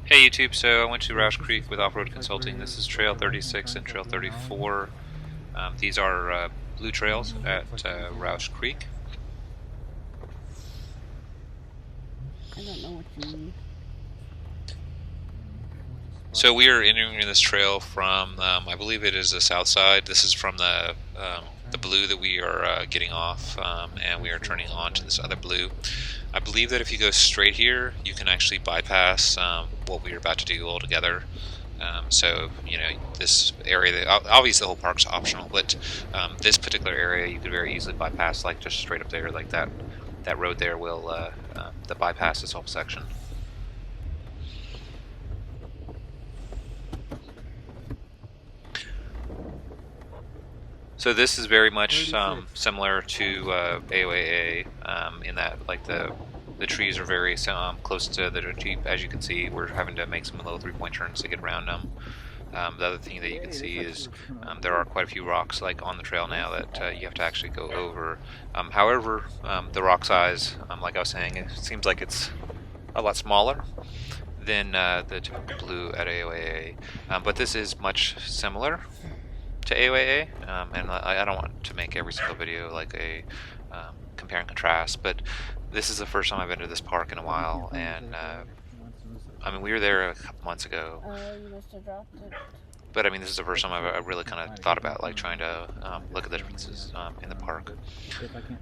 Hey YouTube, so I went to Rausch Creek with Off-Road Consulting. This is Trail 36 and Trail 34. These are blue trails at Rausch Creek. I don't know what you mean. So we are entering this trail from, I believe it is the south side. This is from the blue that we are getting off, and we are turning on to this other blue. I believe that if you go straight here, you can actually bypass what we are about to do altogether. So, you know, this area, obviously the whole park's optional, but this particular area you could very easily bypass, like just straight up there, like that road there will the bypass this whole section. So this is very much similar to AOAA in that, like, the trees are very close to the Jeep. As you can see, we're having to make some little three-point turns to get around them. The other thing that you can see is there are quite a few rocks like on the trail now that you have to actually go over. However, the rock size, like I was saying, it seems like it's a lot smaller than the typical blue at AOAA, but this is much similar to AOAA, and I don't want to make every single video like a compare and contrast, but this is the first time I've been to this park in a while, and I mean, we were there a couple months ago, You must have dropped it. but I mean, this is the first time I've really kind of thought about like trying to look at the differences in the park.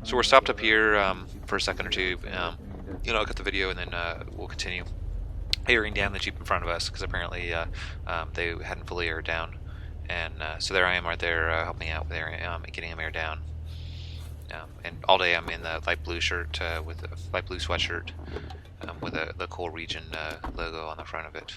So we're stopped up here for a second or two, you know, I'll cut the video and then we'll continue airing down the Jeep in front of us, because apparently they hadn't fully aired down. And so there I am right there helping out with getting him aired down. And all day I'm in the light blue shirt with a light blue sweatshirt with the Coal Region logo on the front of it.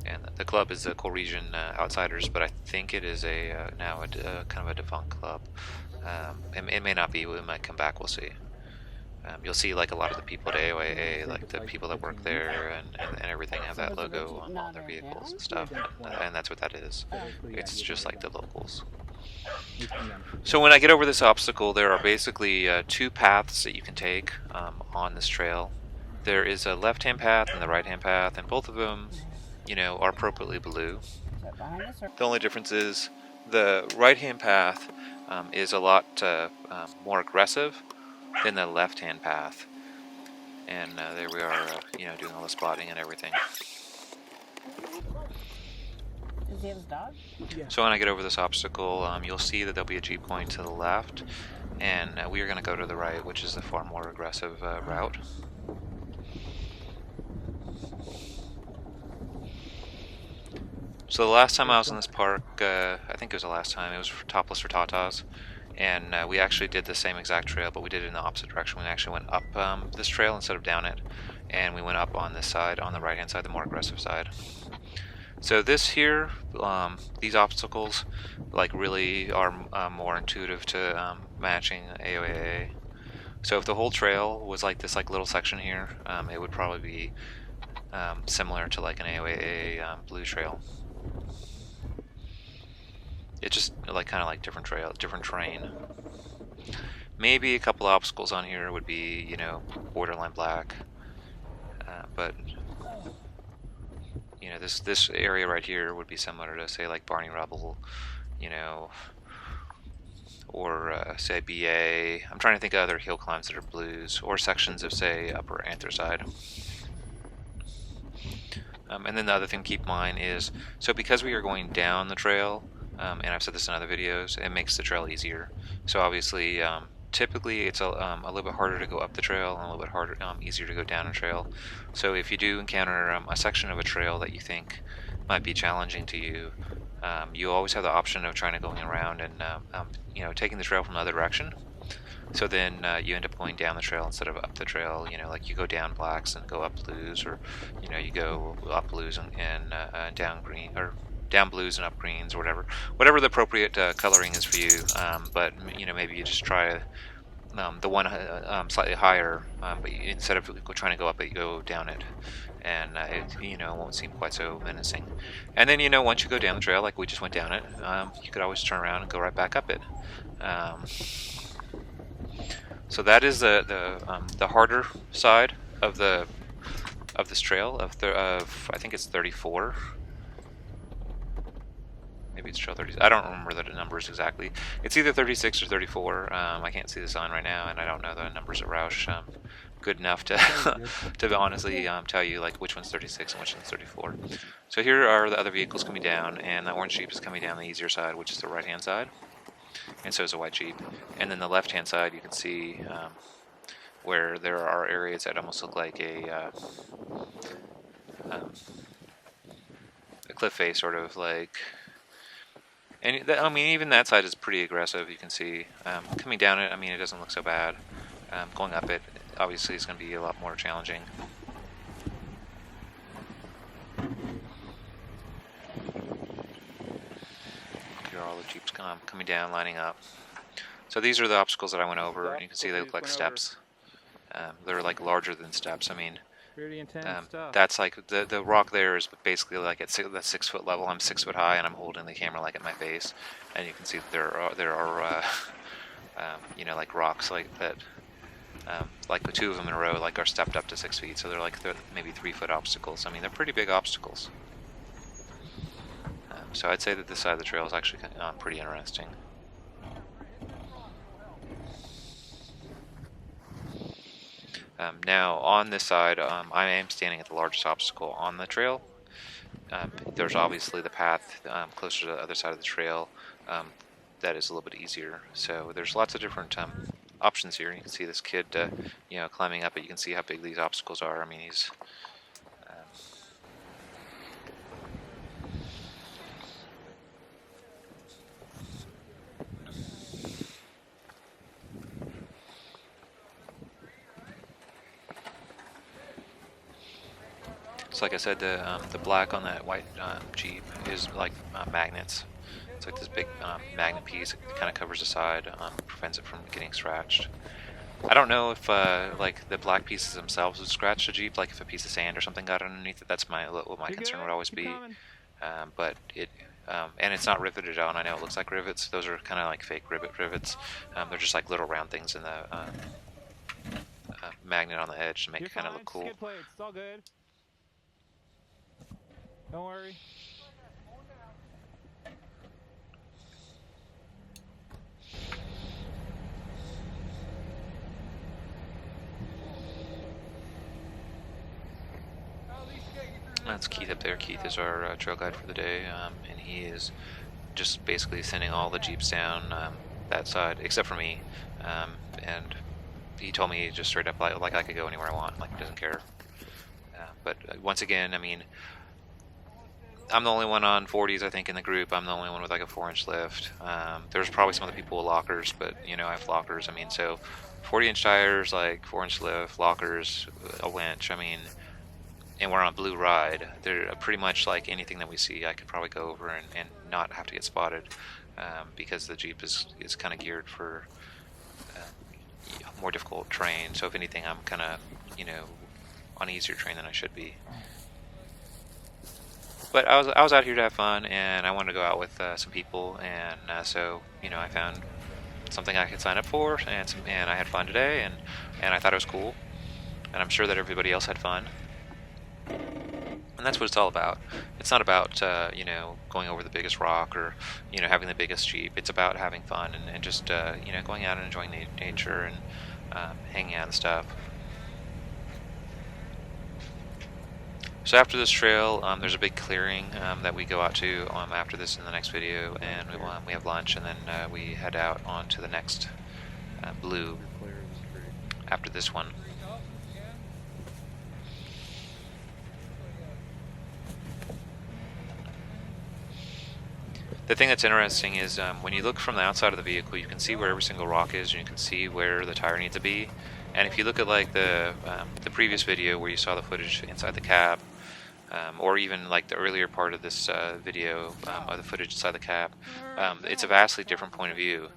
And the club is the Coal Region Outsiders, but I think it is now a kind of a defunct club. It may not be. We might come back. We'll see. You'll see like a lot of the people at AOAA, like the people that work there and everything, have that logo on all their vehicles and stuff, and that's what that is. It's just like the locals. So when I get over this obstacle, there are basically two paths that you can take on this trail. There is a left-hand path and the right-hand path, and both of them, you know, are appropriately blue. The only difference is the right-hand path is a lot more aggressive than the left-hand path, and there we are, you know, doing all the spotting and everything. Does he have his dog? So when I get over this obstacle, you'll see that there'll be a Jeep going to the left, and we are going to go to the right, which is the far more aggressive route. So the last time I was in this park, I think it was the last time, it was for Topless for Tatas. And we actually did the same exact trail, but we did it in the opposite direction. We actually went up this trail instead of down it, and we went up on this side, on the right hand side, the more aggressive side. So this here, these obstacles like really are more intuitive to matching AOAA. So if the whole trail was like this like little section here, it would probably be similar to like an AOAA blue trail. It's just like kind of like different trail, different terrain. Maybe a couple of obstacles on here would be, you know, borderline black, but you know, this area right here would be similar to say like Barney Rubble, you know, or say BA. I'm trying to think of other hill climbs that are blues, or sections of say Upper Anthracite. And then the other thing to keep in mind is, so because we are going down the trail, and I've said this in other videos, it makes the trail easier. So obviously, typically it's a little bit harder to go up the trail and a little bit harder, easier to go down a trail. So if you do encounter a section of a trail that you think might be challenging to you, you always have the option of trying to going around and you know, taking the trail from the other direction. So then you end up going down the trail instead of up the trail. You know, like you go down blacks and go up blues, or you know, you go up blues and down green, or down blues and up greens, or whatever the appropriate coloring is for you. But you know, maybe you just try the one slightly higher, but instead of trying to go up it, you go down it, and it, you know, won't seem quite so menacing. And then, you know, once you go down the trail, like we just went down it, you could always turn around and go right back up it. So that is the harder side of of this trail of I think it's 34. Maybe it's trail 30. I don't remember the numbers exactly. It's either 36 or 34. I can't see the sign right now, and I don't know the numbers at Rausch good enough to to honestly tell you like which one's 36 and which one's 34. So here are the other vehicles coming down, and the orange Jeep is coming down the easier side, which is the right-hand side, and so is the white Jeep. And then the left-hand side, you can see where there are areas that almost look like a cliff face, sort of like. And I mean, even that side is pretty aggressive. You can see coming down it. I mean, it doesn't look so bad. Going up it, obviously, is going to be a lot more challenging. Here are all the Jeeps coming down, lining up. So these are the obstacles that I went over, and you can see they look like steps. They're like larger than steps. I mean, pretty intense stuff. that's like the rock there is basically like at the 6 foot level. I'm 6 foot high, and I'm holding the camera like at my face, and you can see that there are you know, like rocks like that, like the 2 of them in a row, like are stepped up to 6 feet. So they're like maybe 3 foot obstacles. I mean, they're pretty big obstacles. So I'd say that this side of the trail is actually pretty interesting. Now on this side, I am standing at the largest obstacle on the trail. There's obviously the path closer to the other side of the trail that is a little bit easier. So there's lots of different options here. You can see this kid, you know, climbing up it. You can see how big these obstacles are. I mean, he's so like I said, the black on that white Jeep is like magnets. It's like this big magnet piece. It kind of covers the side, prevents it from getting scratched. I don't know if like the black pieces themselves would scratch the Jeep, like if a piece of sand or something got underneath it. That's what my concern would always be. But it and it's not riveted on. I know it looks like rivets. Those are kind of like fake rivets. They're just like little round things in the magnet on the edge to make it kind of look cool. Skid plates, it's all good. Don't worry. That's Keith up there. Keith is our trail guide for the day, and he is just basically sending all the Jeeps down that side, except for me. And he told me just straight up like I could go anywhere I want, like he doesn't care. But once again, I mean, I'm the only one on 40s, I think, in the group. I'm the only one with like a 4-inch lift. There's probably some other people with lockers, but you know, I have lockers. I mean, so 40-inch tires, like 4-inch lift, lockers, a winch. I mean, and we're on Blue Ride. They're pretty much like anything that we see, I could probably go over and not have to get spotted, because the Jeep is kind of geared for more difficult terrain. So if anything, I'm kind of, you know, on easier terrain than I should be. But I was out here to have fun, and I wanted to go out with some people, and so you know, I found something I could sign up for, and I had fun today, and I thought it was cool, and I'm sure that everybody else had fun, and that's what it's all about. It's not about you know, going over the biggest rock or you know, having the biggest Jeep. It's about having fun and just you know, going out and enjoying nature and hanging out and stuff. So after this trail, there's a big clearing that we go out to after this in the next video, and we have lunch, and then we head out onto the next blue after this one. The thing that's interesting is when you look from the outside of the vehicle, you can see where every single rock is, and you can see where the tire needs to be. And if you look at like the previous video where you saw the footage inside the cab, or even like the earlier part of this video of the footage inside the cab, it's a vastly different point of view,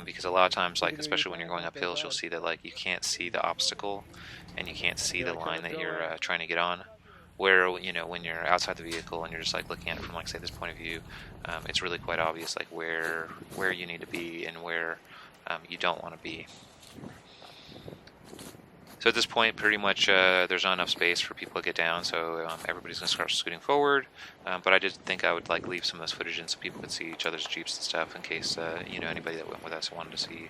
because a lot of times, like especially when you're going up hills, you'll see that like you can't see the obstacle and you can't see the line that you're trying to get on. Where you know, when you're outside the vehicle and you're just like looking at it from like say this point of view, it's really quite obvious like where you need to be and where you don't want to be. So at this point, pretty much there's not enough space for people to get down, so everybody's going to start scooting forward. But I did think I would like leave some of this footage in so people could see each other's Jeeps and stuff in case anybody that went with us wanted to see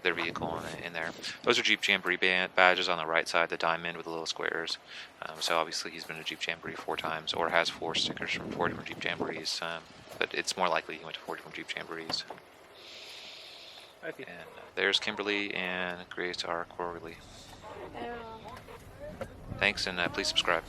their vehicle in there. Those are Jeep Jamboree badges on the right side, the diamond with the little squares. So obviously he's been to Jeep Jamboree 4 times, or has 4 stickers from 4 different Jeep Jamborees. But it's more likely he went to 4 different Jeep Jamborees. Okay. And there's Kimberly, and Grace our Corgily. Thanks, and please subscribe.